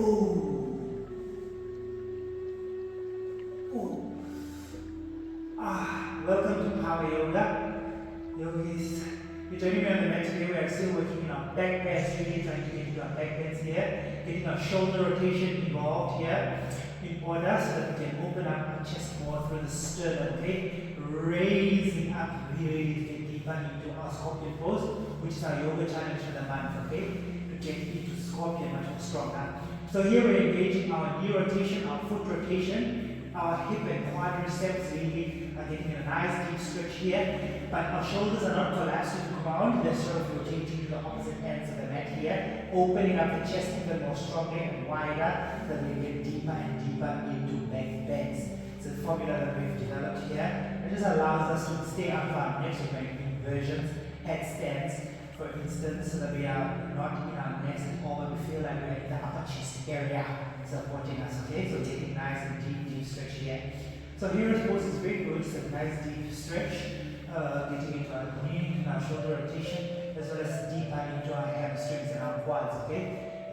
Ooh. Ooh. Welcome to Power Yoga. Yogis, you're joining me on the mat today. We are still working on our back bends, really trying to get into our back bends here, getting our shoulder rotation involved here in order so that we can open up our chest more through the sternum, okay? Raising up really to get deeper into our scorpion pose, which is our yoga challenge for the month, okay? To get into scorpion much more stronger. So here we're engaging our knee rotation, our foot rotation, our hip and quadriceps really are getting a nice deep stretch here, but our shoulders are not collapsed to the ground. They're sort of rotating to the opposite ends of the mat here, opening up the chest even more strongly and wider so that we get deeper and deeper into back bends. It's a formula that we've developed here. It just allows us to stay up for our next inversions, headstands, for instance, so that we are not in our necks at all, but we feel like we're in the upper chest area supporting us, okay? So taking nice and deep stretch here. So here of course is very good, it's a nice deep stretch, getting into our knee and our shoulder rotation, as well as deeper into our hamstrings and our quads, okay?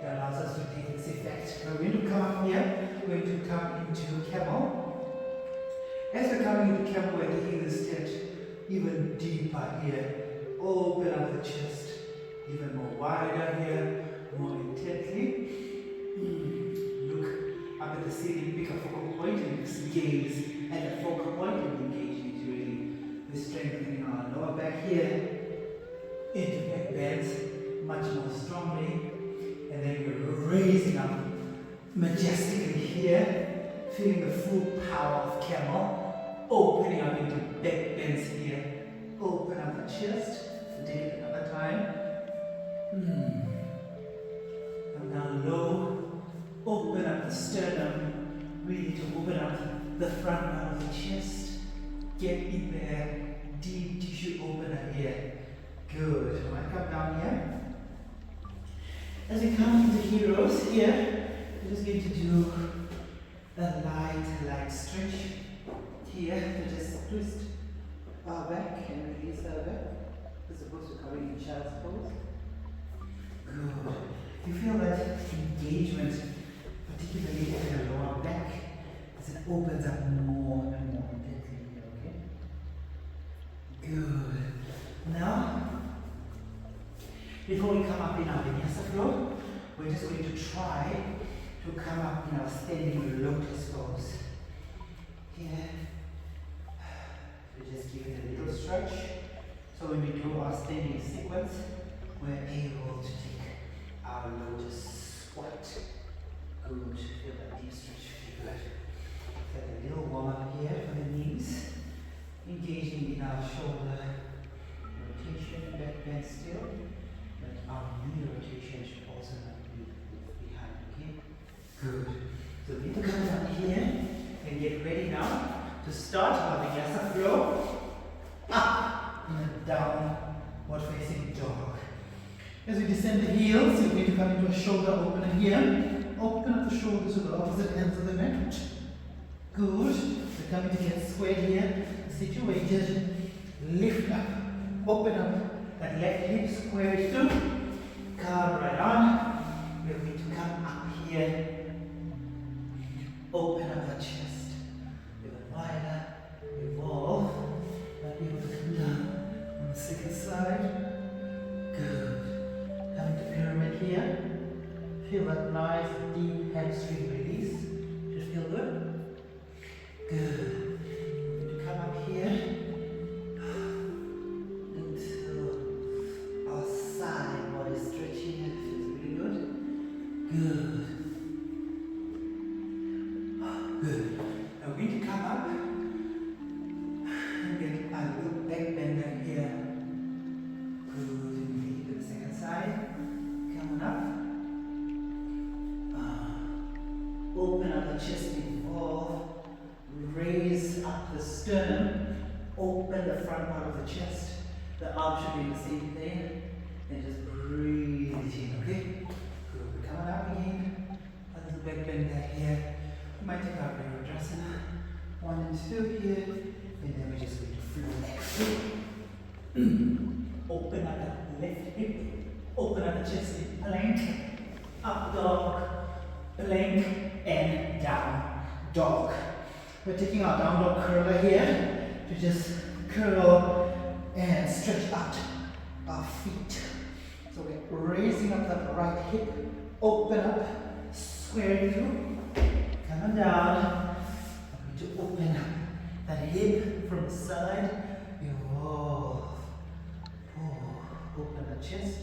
It allows us to take this effect. Now we're going to come up here, we're going to come into camel. As we're coming into camel, we're taking this stretch even deeper here. Open up the chest, even more wider here, more intently. Look up at the ceiling, pick a focal point and just gaze at the focal point and engage into really the strengthening our lower back here, into back bends much more strongly, and then we're raising up majestically here, feeling the full power of camel, opening up into back bends here. Open up the chest, take it another time. Come down low, open up the sternum, really to open up the front part of the chest. Get in there, deep tissue opener here. Good. I might come down here. As we come into heroes here, we're just going to do a light stretch here. We just twist our back and release our back, as opposed to coming in child's pose. Good. You feel that engagement, particularly in the lower back, as it opens up more and more intensely, okay? Good. Now, before we come up in our vinyasa flow, we're just going to try to come up in our standing lotus pose. Here. We just give it a little stretch. So when we do our standing sequence, we're able to take our lotus squat. Good. Feel that deep stretch. Good. Get a little warm up here for the knees. Engaging in our shoulder rotation, back bend still. But our knee rotation should also not be behind. Okay? Good. So we need to come down here and get ready now to start our vinyasa flow, up and downward facing dog. As we descend the heels, you're going to come into a shoulder opener here. Open up the shoulders to the opposite ends of the mat. Good. We're coming to get squared here, situated. Lift up, open up that left hip, square it through. Come right on. We're going to come up here. Open up the chest. Wider, evolve, might be able to come down on the second side. Good. Coming to pyramid here. Feel that nice deep hamstring release. Should feel good. Good. To come up here into our side body stretch here. Feels really good. Good. Good. Now we're going to come up and get a little back bender here. Good. And take it to the second side. Coming up. Open up the chest, involve. Raise up the sternum. Open the front part of the chest. The arm should be the same thing. And just breathe it in, okay? Good. We're coming up again. A little back bender here. We might take our Virabhadrasana. 1 and 2 here, and then we're just going to flow back through. Open up the left hip, open up the chest in plank, up dog, plank, and down dog. We're taking our down dog curler here to just curl and stretch out our feet. So we're raising up that right hip, open up, square through, coming down. I'm going to open up that hip from the side, evolve, open the chest,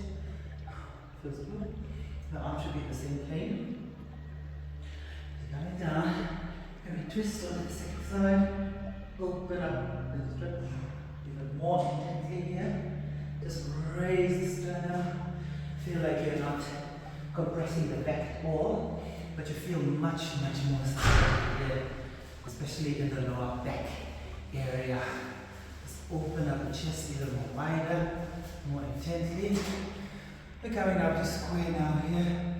feels good. The arm should be in the same plane. Coming down, and we twist on the second side, open up and stretch even more intensely here. Just raise the sternum. Feel like you're not compressing the back at all, but you feel much more stable here, especially in the lower back area. Just open up the chest even more wider, more intensely. We're coming up to square now here.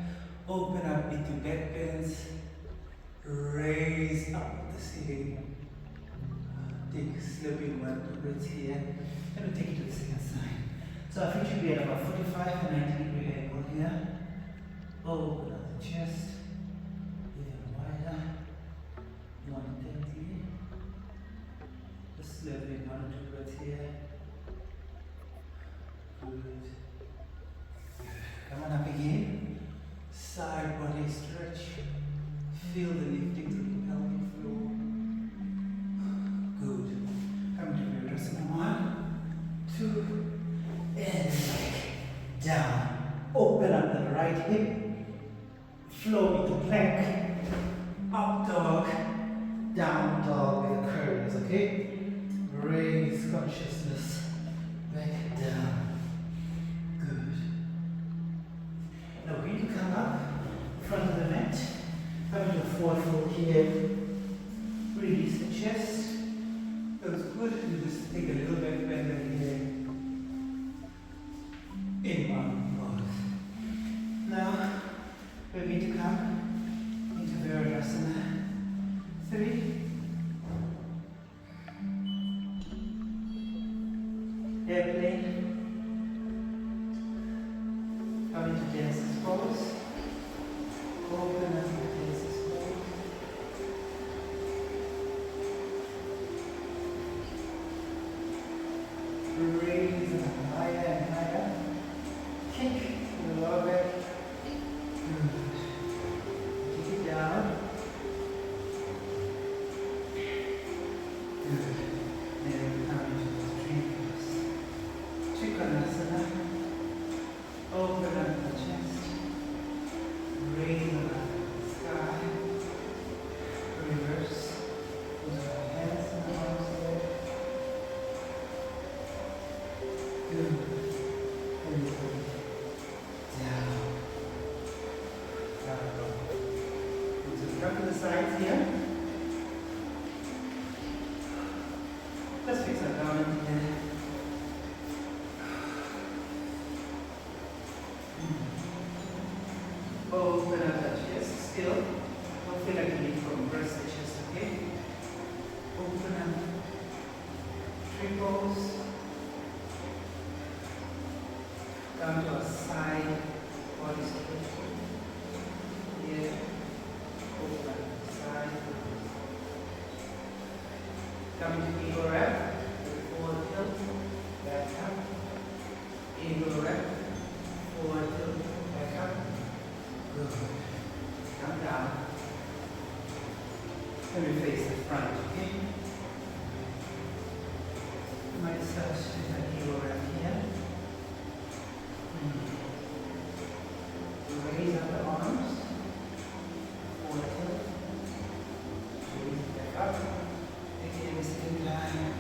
Open up into backbends. Raise up the ceiling. Take sloping one, two breaths here. And we'll take it to the second side. So our feet should be at about 45 and 90 degree angle here. Open up the chest. Even wider. More intensely. Just slowly one or two breaths here. Good. Come on up again. Side body stretch. Feel the lifting through the pelvic floor. Good. Come to your rest. 1, 2, and back. Down. Open up the right hip. Flow into plank. Up dog. Down dog with curls, okay? Raise consciousness. Back down. Good. Now we need to come up in front of the mat. Come to a forward fold here. Release the chest. Feels good. You just take a little bit bender here. In one pose. Now we're going to come into Virasana 3. Airplane. Come into dancer's pose. Open up the dancer's pose. Raise up higher and higher. Kick the lower back. Good. Kick it down. Good. Then we come into the tree pose. Trikonasana. Open up the chest. Raise up the sky. Reverse. Put our hands and arms there. Good. And down. Down. We'll just come to the sides here. Let's fix our down here. Open up the chest still. Don't feel like you need to compress the chest, okay? Open up. Triples. Down to a side body stretch. Here. Open up the side. Coming to eagle wrap. Forward tilt. Back up. Eagle wrap. Forward tilt. Back up. Good. Come down. And we face the front, okay? You might start with an eagle wrap here. Raise up the arms. Forward tilt. Raise back up. Again, same time.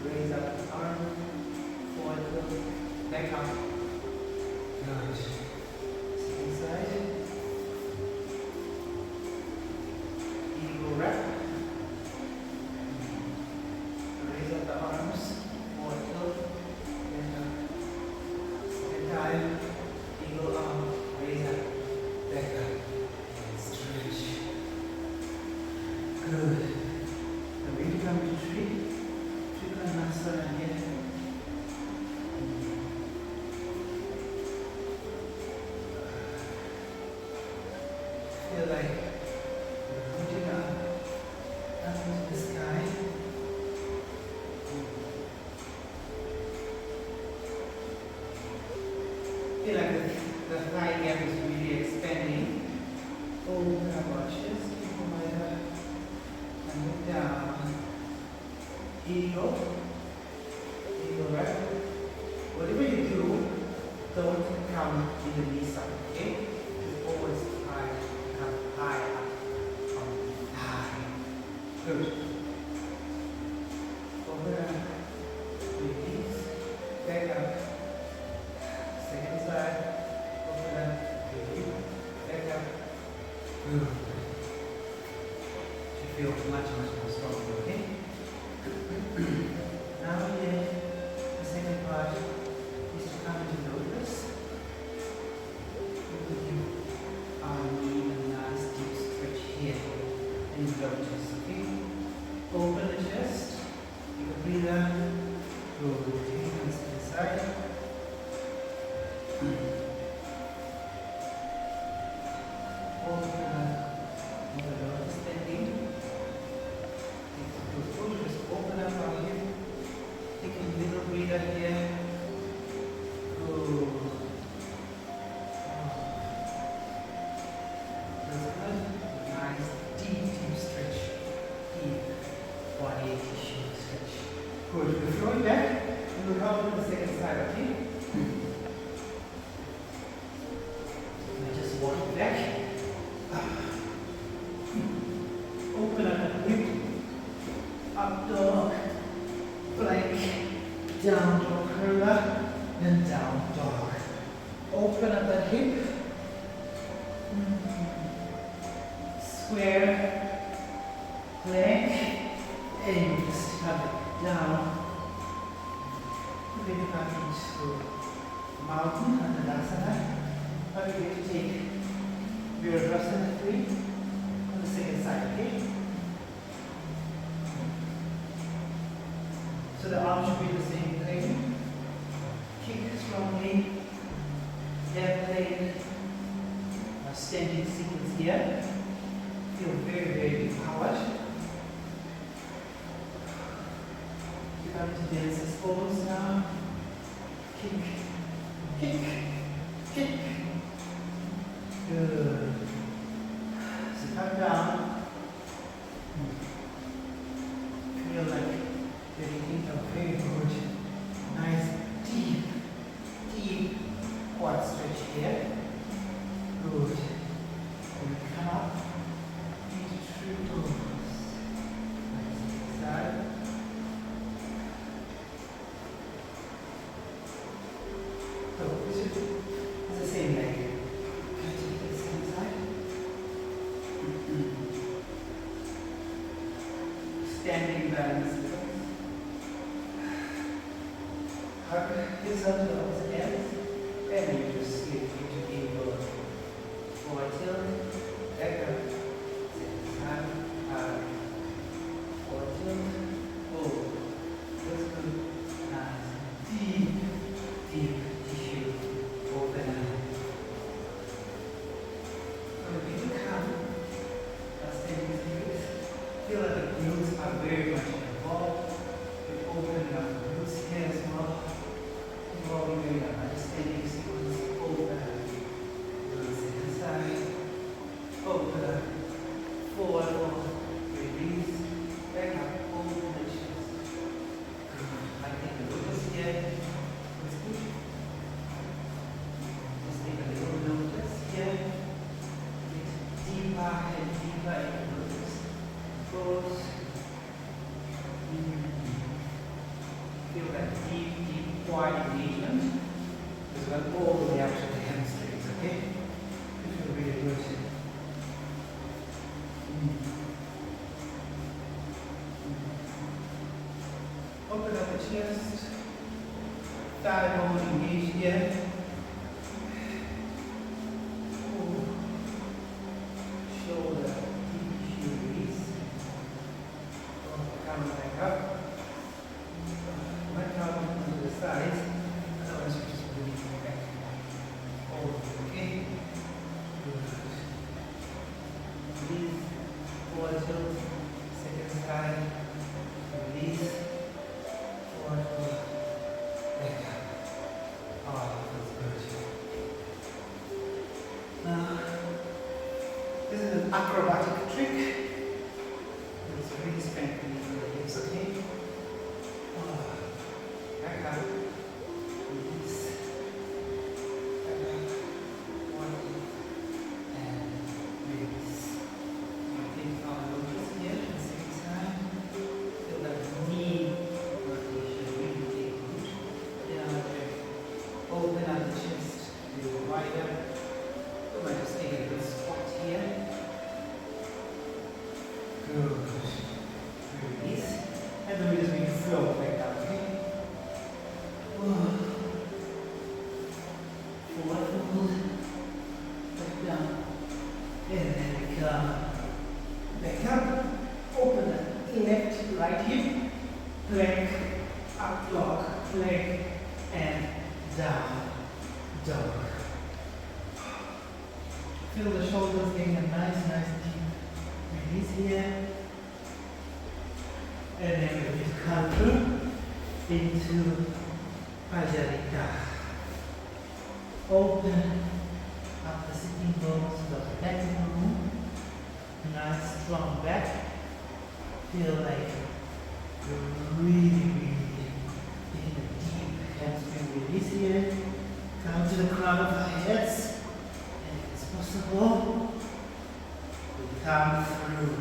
Raise up the arm. Forward tilt. Back up. Good. Second side. Eagle wrap. Raise up the arm. feel like you're putting up into the sky. Feel like the thigh gap is really expanding. Open up our chest, keep your mind up, and look down. Eagle, right? Whatever you do, don't come in the knee side, okay? Just always try to come high up, from high. Good. Open up, release, back up. Second side, open up, release, back up. Good. You feel much more stronger, okay? Now again, the second part is to come into lotus. We will give our knee a nice deep stretch here in lotus, okay? Open the chest, take a breather, good, take hands to the side. Open up the lotus standing. Just open up our hip. Take a little breather here. Good. That's good. Nice, deep stretch. Deep body tissue stretch. Good. We're flowing back and we'll come to the second side, okay? Now just walk back. Open up the hip. Up dog, plank, down dog curler, and down dog. Open up the hip, square, plank, and just have it down. Then you come into mountain and the asana. Now you're going to take Virabhasana 3 on the second side, okay? So the arm should be the same thing. Kick strongly, airplane, standing sequence here. Feel very empowered. You come to dancer's pose now. Kick, kick, kick. Good. So come down. Feel like getting a very good, nice, deep quad stretch here. Good. And come up into true toes. Nice side. So this is the same leg. Take the same side. Standing balance. Hug yourself to the opposite ends, and you just slip into eagle. Forward tilt, back up, second time, hug. Forward tilt, over. That's good. Nice. Deep tissue. Open up. So if you come, standing sequence, feel like the glutes are very much involved. You're opening up the glutes here as well. Involving very nice standing sequence. Open. Second side. Open. Forward. Release. Back up. Open the chest. I take a lotus here. That's good. Just take a little lotus here. Get deeper and deeper in the lotus. Goes. Feel that deep quad engagement as well all the way up to the hamstrings, okay? This will be a good. Open up the chest, thigh bone engaged here. Shoulder, deep release. Come back up. Might come onto the sides, otherwise you just release it back. Okay? Good. acrobatic trick. It's really strengthening the hips, okay? Back up. Release. Back up. One. And release. Think our lunges here at the same time. Feel that knee rotation really take root. Down there. Open up the chest. A little wider. We might just take a little squat here. Good. Release. And then we just make a flow back down, okay? Forward fold. Back down. And then we come back up. Open the left, right hip. Plank, up dog, plank, and down, dog. Feel the shoulders getting a nice deep release here. And then we just come through into Prasarita. Open up the sitting bones of the back of the room. Nice strong back. Feel like you're really getting a deep hamstring release here. Come to the crown of our heads. Possible, we come through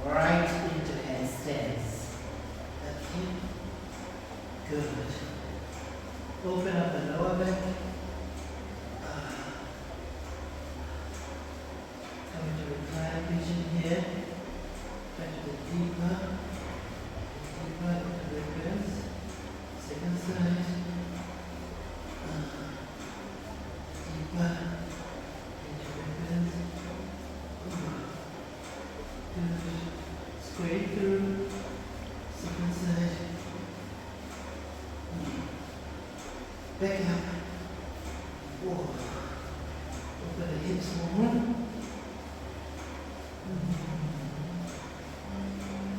right into headstands. Okay, good. Open up the lower back. Come into recline position here. Try to go deeper into the ribs. Second side. Deeper. Square through, second side, back up, whoa. Open the hips more,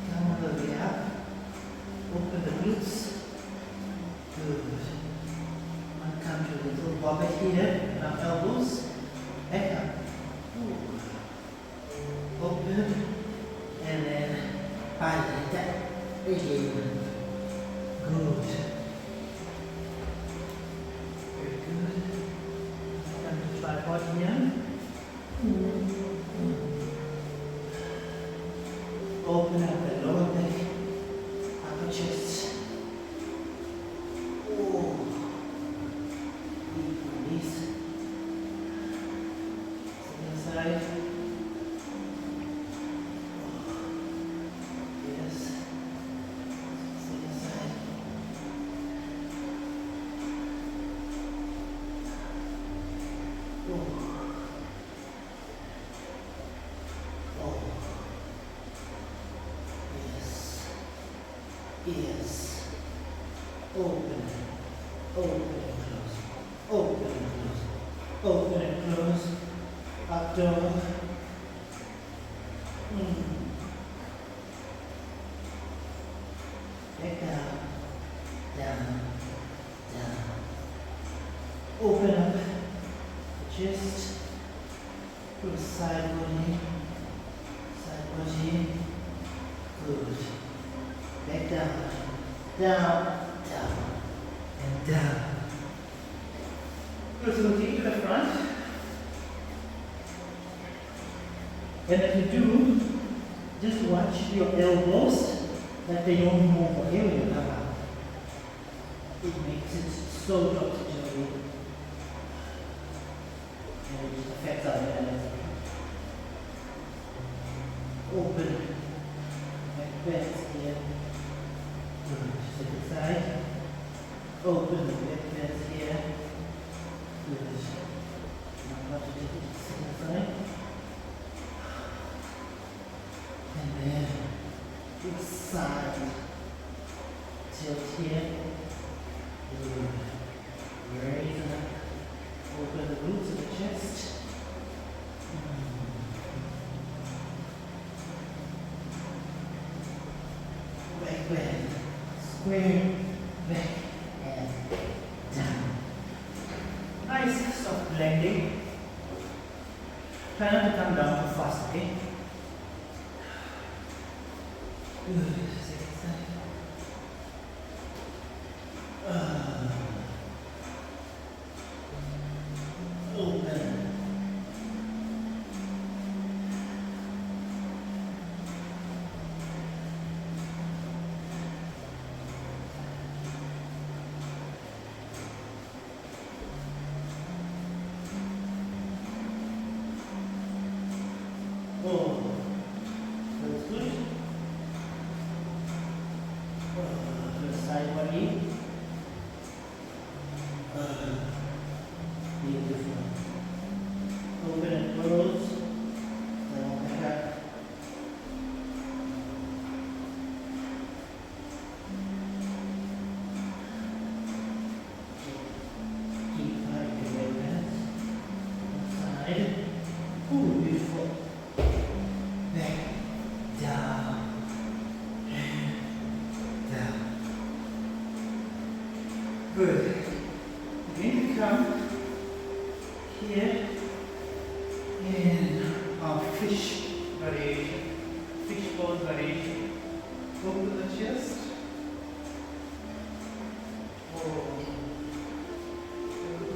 come all the way up, open the glutes, good. One come to a little bobbit here, our elbows, back up, open, and then Prasarita again. Good. Very good. Come to tripod here. Open up the lower back, upper chest. Oh. Deep release. Second side. Yes. Open. Open and close. Open and close. Open and close. Up dog. Back down. Down. Down. Open up the chest. Put a side body. Side body. Good. Back down, down, down, and down. Good, so take to the front. And as you do, just watch your elbows that they don't move or here you come out. It makes it so oxygenated. And it just affects our balance. Open. Backbends here. Second side. Open the backbends here. Good. Now to take it to the second side. And then this side. Tilt here. Good. Raise up. Open the glutes of the chest. Backbend. Square, back, and down. Nice soft landing. Try not to come down too fast, okay? Good. Second side. Open. Oh, that's good. First side body. Beautiful. Open and close. Then open back. Keep tight your leg bands. Side. Ooh, beautiful. Back, down, down. Good. You're going to come here in our fish variation, fish pose variation. Open the chest. Oh,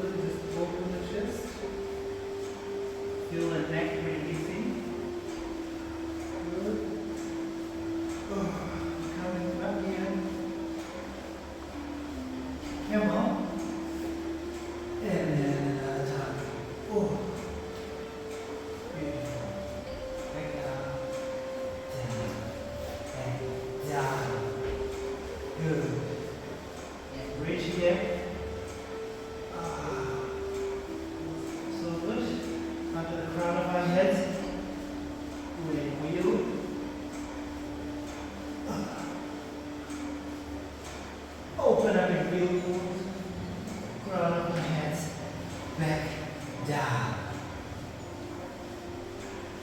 good. Just open the chest. Feel the neck releasing. Good. Oh, coming back again. Come on. And then another time. Oh. Beautiful. Back down. Down. And down. Good. And bridge here. So good. Under the crown of our heads. Wait for you. Open up and feel crown of my hands back down.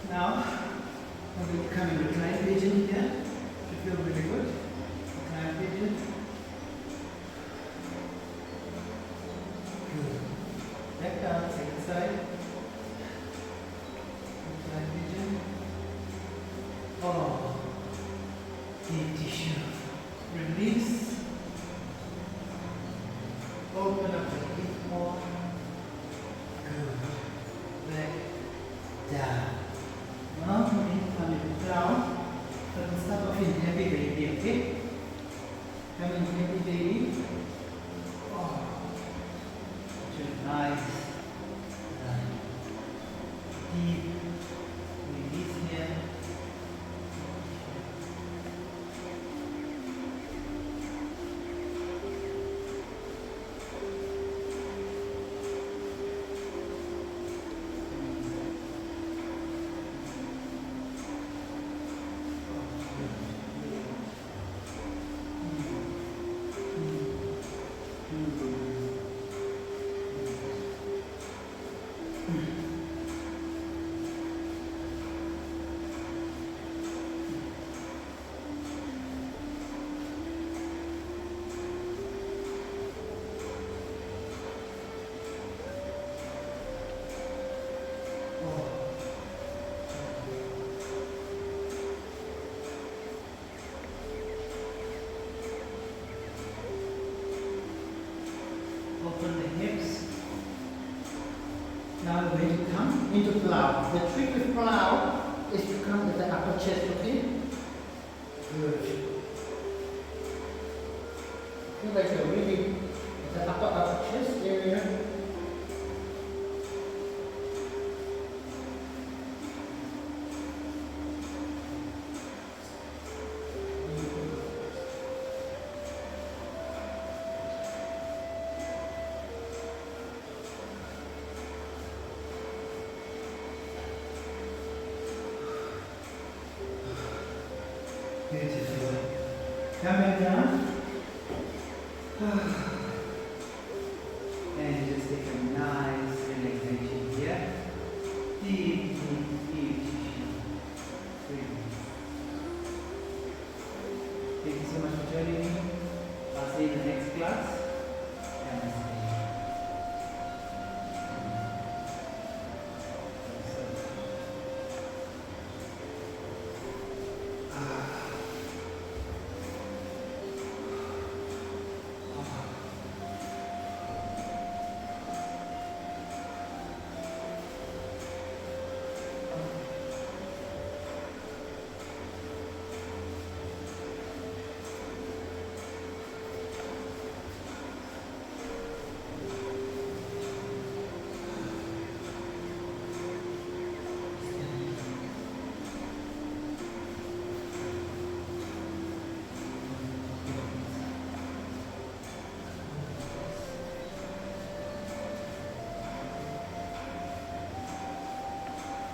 Now I'm going to come in recline pigeon here. Should feel really good. Recline pigeon. Good. Back down, second side. Recline pigeon. Oh, deep tissue. Release. Open up a bit more. Good. Back down. Now we come into down. So we'll start off in heavy baby, okay? Come in heavy baby. Oh, nice. Deep. Release here. Open the hips. Now we're going to come into plow. The trick with plow is to come with the upper chest, okay? Good. Feel like you're really at the upper chest area. Beautiful. Coming down. And just take a nice relaxation here. Deep, deep, deep tissue. Thank you so much for joining me. I'll see you in the next class. Namaste.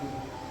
Good.